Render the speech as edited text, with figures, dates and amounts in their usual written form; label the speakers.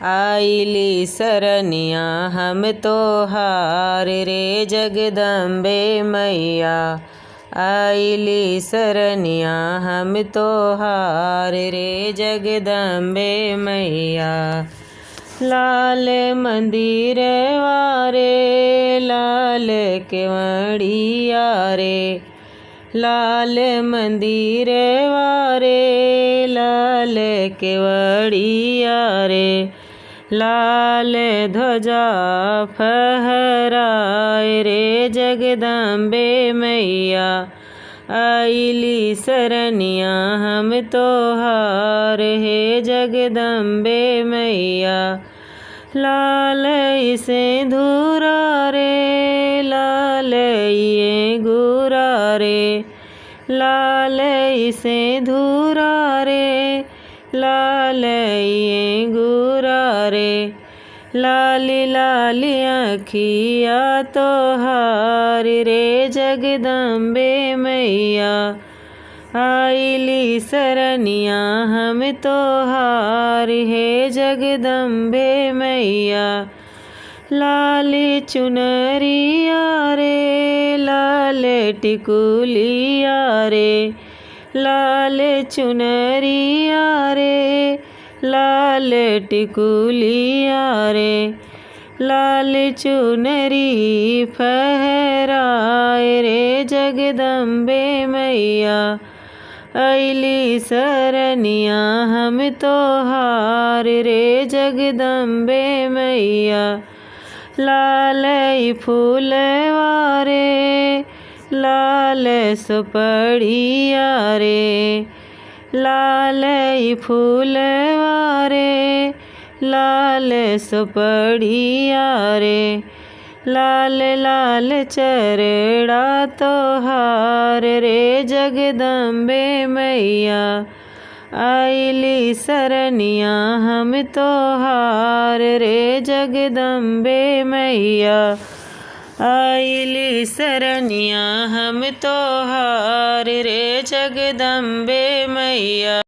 Speaker 1: आइली सरनिया हम तोहार रे जगदम्बे मैया। आइली सरनिया हम तोहार रे जगदम्बे मैया। लाल मंदिर वारे लाल केवड़िया रे। लाल मंदिर वारे लाल केवड़िया रे। लाल ध्वजा फहराए रे जगदम्बे मैया। आइली सरनिया हम तोहार हे जगदम्बे मैया। लाल सिंदूरा रे लाल ये गुरा रे। लाल सिंदूरा रे लाल ये गुरा रे। लाली लाली आँखिया तोहार रे जगदम्बे मैया। आइली सरनिया हम तोहार हे जगदम्बे मैया। लाली चुनरिया रे लाल टिकुलिया रे। लाल चुनरिया रे लाल टिकुलिया रे। लाल चुनरी फहराए रे जगदम्बे मैया। आइली सरनिया हम तोहार रे जगदम्बे मैया। लाल फूल वारे लाल सुपड़िया रे। लाल फूल वारे लाल सुपड़िया रे। लाल लाल चरणा तोहार रे जगदम्बे मैया। आइली सरनिया हम तोहार रे जगदम्बे मैया। आइली सरनिया हम तोहार रे जगदम्बे मैया।